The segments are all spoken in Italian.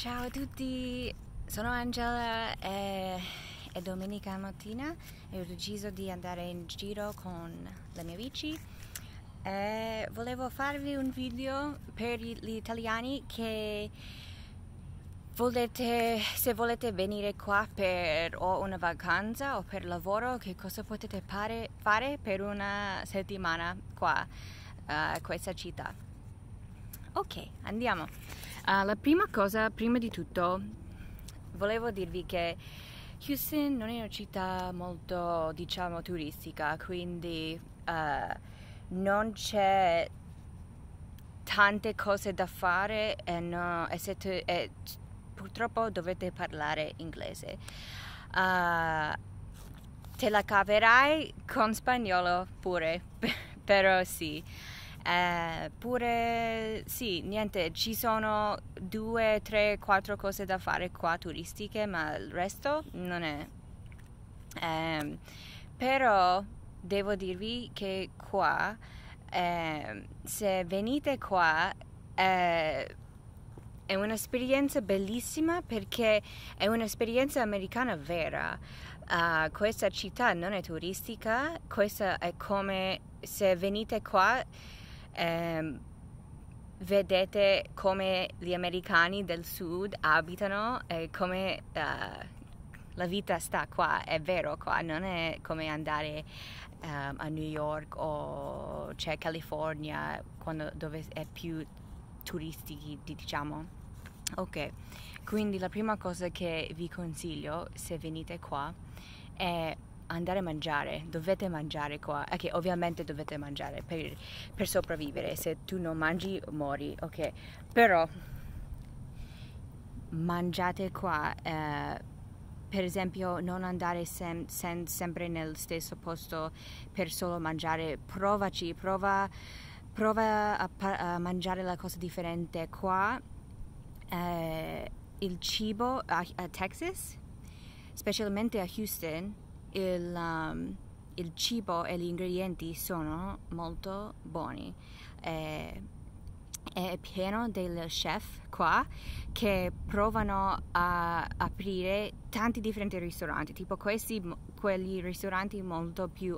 Ciao a tutti, sono Angela e è domenica mattina e ho deciso di andare in giro con la mia bici e volevo farvi un video per gli italiani che se volete venire qua per o una vacanza o per lavoro, che cosa potete fare per una settimana qua a questa città. Ok, andiamo. La prima cosa, prima di tutto, volevo dirvi che Houston non è una città molto, diciamo, turistica, quindi non c'è tante cose da fare e purtroppo dovete parlare inglese. Te la caverai con spagnolo pure, però sì. Pure sì, niente, ci sono 2, 3, 4 cose da fare qua turistiche, ma il resto non è. Però devo dirvi che qua, se venite qua, è un'esperienza bellissima perché è un'esperienza americana vera. Questa città non è turistica, questa è come se venite qua. Vedete come gli americani del sud abitano e come la vita sta qua, è vero qua, non è come andare a New York o California dove è più turistici, diciamo. Ok, quindi la prima cosa che vi consiglio se venite qua è andare a mangiare. Dovete mangiare qua, ok, ovviamente dovete mangiare per sopravvivere. Se tu non mangi muori, ok, però mangiate qua. Per esempio, non andare sempre nel stesso posto per solo mangiare. Prova a mangiare la cosa differente qua. Il cibo a Texas, specialmente a Houston, il cibo e gli ingredienti sono molto buoni. È pieno dei chef qua che provano a aprire tanti differenti ristoranti, tipo quegli ristoranti molto più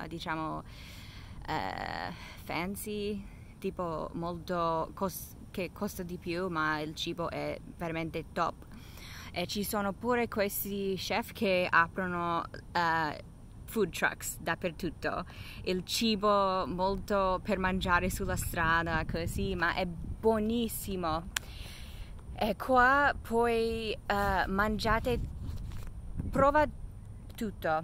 diciamo fancy, tipo molto che costa di più, ma il cibo è veramente top. E ci sono pure questi chef che aprono food trucks dappertutto, il cibo molto per mangiare sulla strada, così, ma è buonissimo. E qua poi prova tutto.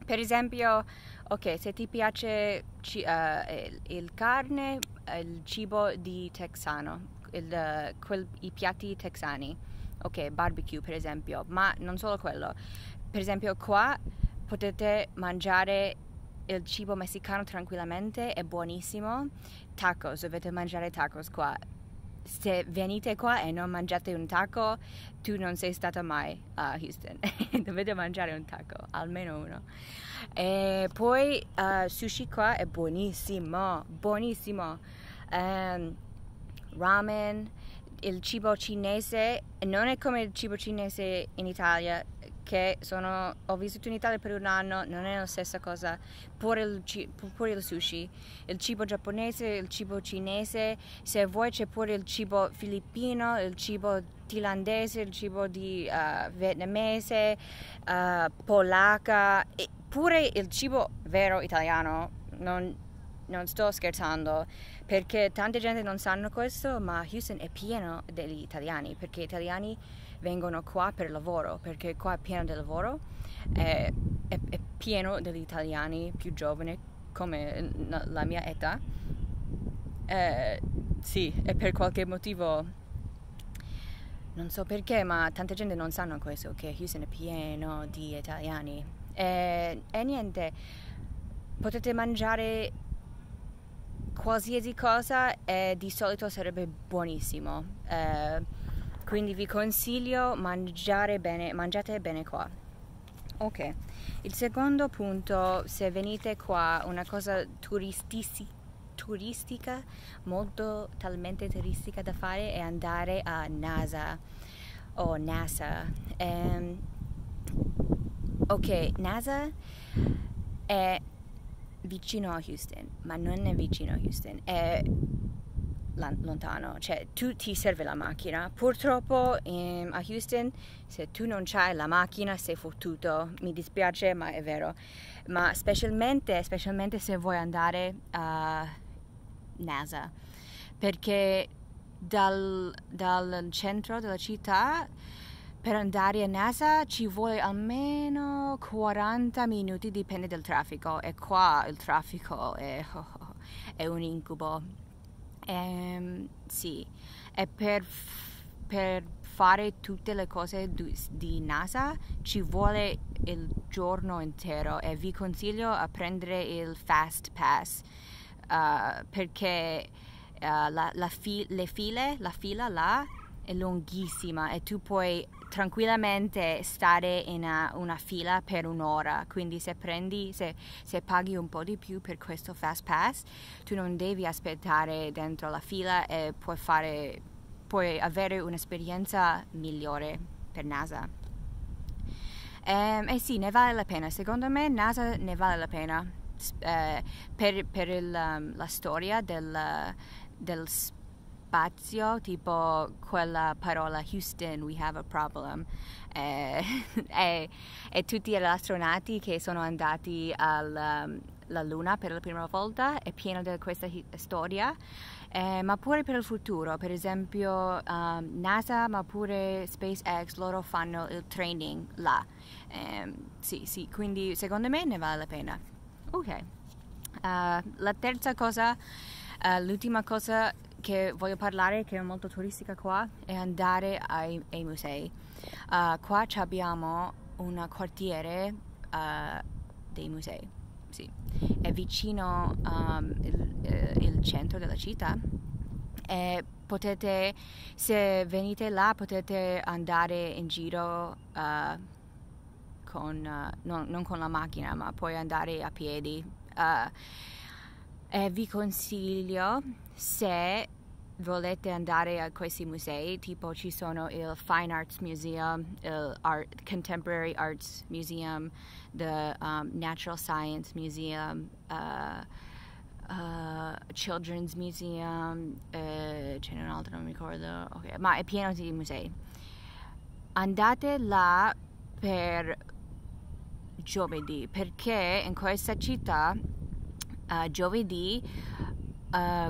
Per esempio, ok, se ti piace il carne, il cibo di texano, i piatti texani, ok, barbecue per esempio, ma non solo quello. Per esempio qua potete mangiare il cibo messicano tranquillamente, è buonissimo. Tacos, dovete mangiare tacos qua. Se venite qua e non mangiate un taco, tu non sei stata mai a Houston. Dovete mangiare un taco, almeno uno. E poi sushi qua è buonissimo, buonissimo. Ramen, il cibo cinese non è come il cibo cinese in Italia, ho vissuto in Italia per un anno, non è la stessa cosa. Pure il sushi, il cibo giapponese, il cibo cinese, se vuoi c'è pure il cibo filippino, il cibo thailandese, il cibo di vietnamese, polacca, e pure il cibo vero italiano. Non sto scherzando, perché tanta gente non sanno questo, ma Houston è pieno degli italiani, perché gli italiani vengono qua per lavoro, perché qua è pieno di lavoro, è pieno degli italiani più giovani come la mia età. Sì, e per qualche motivo, non so perché, ma tanta gente non sanno questo, che Houston è pieno di italiani. E niente, potete mangiare qualsiasi cosa e di solito sarebbe buonissimo. Quindi vi consiglio mangiate bene qua. Ok, il secondo punto, se venite qua, una cosa turistica, molto talmente turistica da fare, è andare a NASA o NASA. Ok, NASA è vicino a Houston, ma non è vicino a Houston, è lontano, cioè ti serve la macchina. Purtroppo a Houston, se tu non c'hai la macchina sei fottuto, mi dispiace ma è vero, ma specialmente se vuoi andare a NASA, perché dal centro della città per andare a NASA ci vuole almeno 40 minuti, dipende dal traffico, e qua il traffico è un incubo. Sì, e per fare tutte le cose di NASA ci vuole il giorno intero, e vi consiglio a prendere il Fast Pass perché la fila là è lunghissima e tu puoi tranquillamente stare in una fila per un'ora, quindi se paghi un po' di più per questo Fast Pass, tu non devi aspettare dentro la fila e puoi avere un'esperienza migliore per NASA. E sì, ne vale la pena, secondo me NASA ne vale la pena per la storia del spazio, tipo quella parola Houston, we have a problem, e tutti gli astronauti che sono andati alla Luna per la prima volta è pieno di questa storia, ma pure per il futuro, per esempio NASA, ma pure SpaceX, loro fanno il training là. Sì, quindi secondo me ne vale la pena. Ok, la terza cosa, l'ultima cosa che voglio parlare, che è molto turistica qua, è andare ai musei. Qua abbiamo un quartiere dei musei, sì. È vicino il centro della città, e se venite là, potete andare in giro non con la macchina, ma puoi andare a piedi. E vi consiglio, se volete andare a questi musei, tipo ci sono il Fine Arts Museum, il Contemporary Arts Museum, the Natural Science Museum, Children's Museum, ce n'è un altro, non mi ricordo, okay, ma è pieno di musei. Andate là per giovedì, perché in questa città giovedì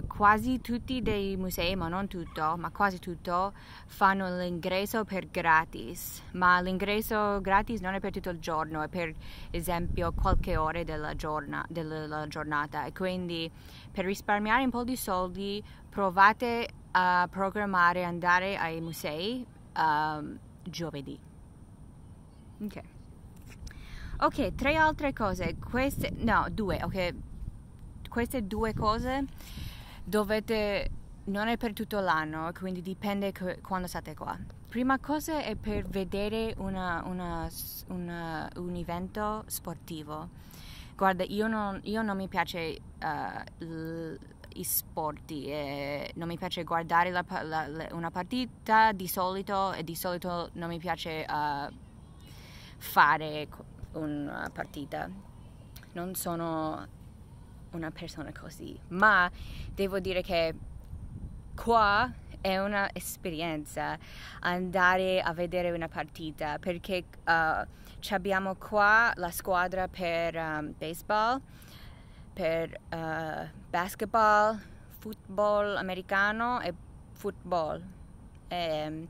quasi tutti dei musei, ma non tutto, ma quasi tutto, fanno l'ingresso per gratis, ma l'ingresso gratis non è per tutto il giorno, è per esempio qualche ora della giornata, e quindi per risparmiare un po' di soldi provate a programmare andare ai musei giovedì. Ok, tre altre cose, due, ok. Queste due cose non è per tutto l'anno, quindi dipende quando state qua. Prima cosa è per vedere un evento sportivo. Guarda, io non mi piace i sporti, non mi piace guardare una partita di solito, e di solito non mi piace fare una partita. Non sono una persona così, ma devo dire che qua è una esperienza andare a vedere una partita, perché abbiamo qua la squadra per baseball, per basketball, football americano e football, e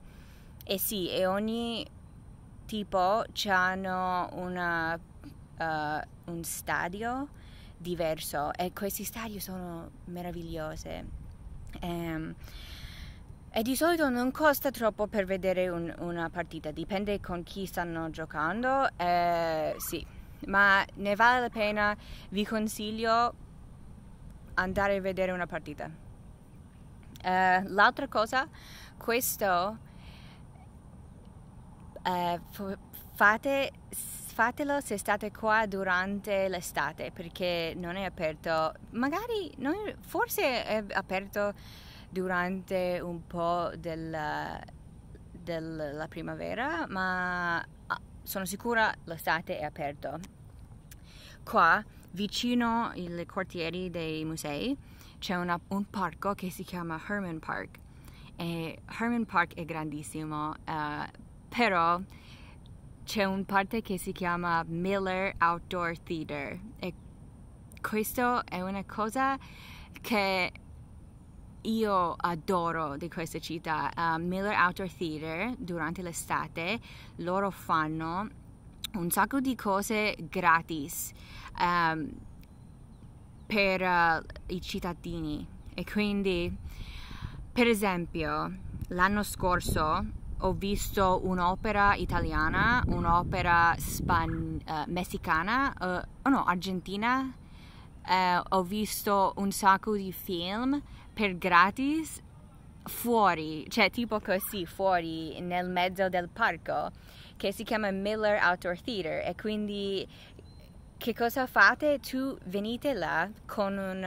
sì, e ogni tipo c'hanno un stadio diverso, e questi stadi sono meravigliosi, e di solito non costa troppo per vedere una partita, dipende con chi stanno giocando, sì, ma ne vale la pena. Vi consiglio andare a vedere una partita. L'altra cosa, questo fatelo se state qua durante l'estate, perché non è aperto, forse è aperto durante un po' della primavera, ma sono sicura l'estate è aperto. Qua, vicino ai quartieri dei musei, c'è un parco che si chiama Herman Park. E Herman Park è grandissimo, però c'è una parte che si chiama Miller Outdoor Theater e questo è una cosa che io adoro di questa città. Miller Outdoor Theater, durante l'estate loro fanno un sacco di cose gratis per i cittadini, e quindi, per esempio, l'anno scorso ho visto un'opera italiana, un'opera messicana, argentina. Ho visto un sacco di film per gratis fuori, cioè tipo così, fuori nel mezzo del parco, che si chiama Miller Outdoor Theater. E quindi che cosa fate? Tu venite là con un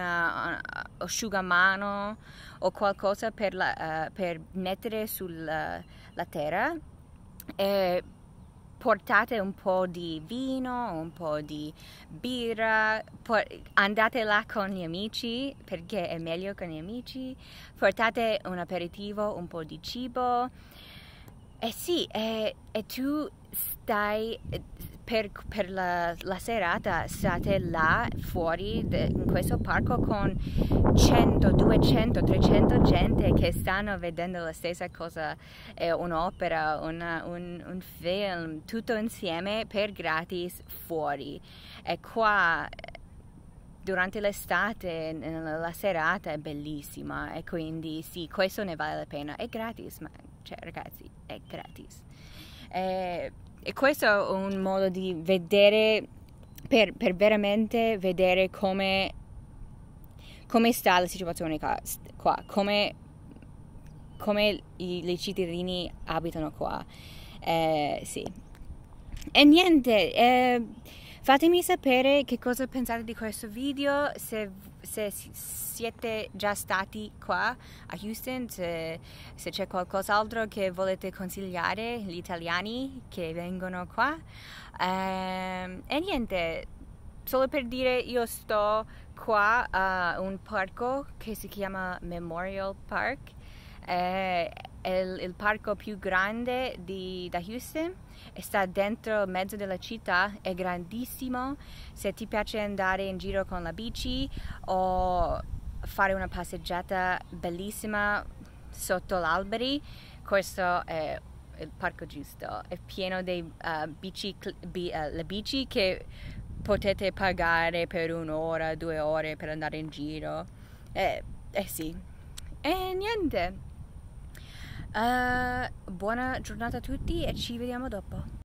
asciugamano o qualcosa per mettere sulla terra e portate un po' di vino, un po' di birra, andate là con gli amici perché è meglio con gli amici, portate un aperitivo, un po' di cibo. Sì, e tu stai per la serata, state là fuori in questo parco con 100, 200, 300 gente che stanno vedendo la stessa cosa, un'opera, un film, tutto insieme per gratis fuori. E qua durante l'estate la serata è bellissima, e quindi sì, questo ne vale la pena. È gratis, ma cioè ragazzi, è gratis. E questo è un modo di vedere, per veramente vedere come sta la situazione qua, come i cittadini abitano qua. Sì. E niente, fatemi sapere che cosa pensate di questo video, se siete già stati qua a Houston, se c'è qualcos'altro che volete consigliare agli italiani che vengono qua. E niente, solo per dire, io sto qua a un parco che si chiama Memorial Park. È il parco più grande da Houston e sta dentro mezzo della città, è grandissimo. Se ti piace andare in giro con la bici o fare una passeggiata bellissima sotto l'alberi, questo è il parco giusto. È pieno di le bici che potete pagare per 1 ora, 2 ore per andare in giro. Sì. E niente. Buona giornata a tutti e ci vediamo dopo.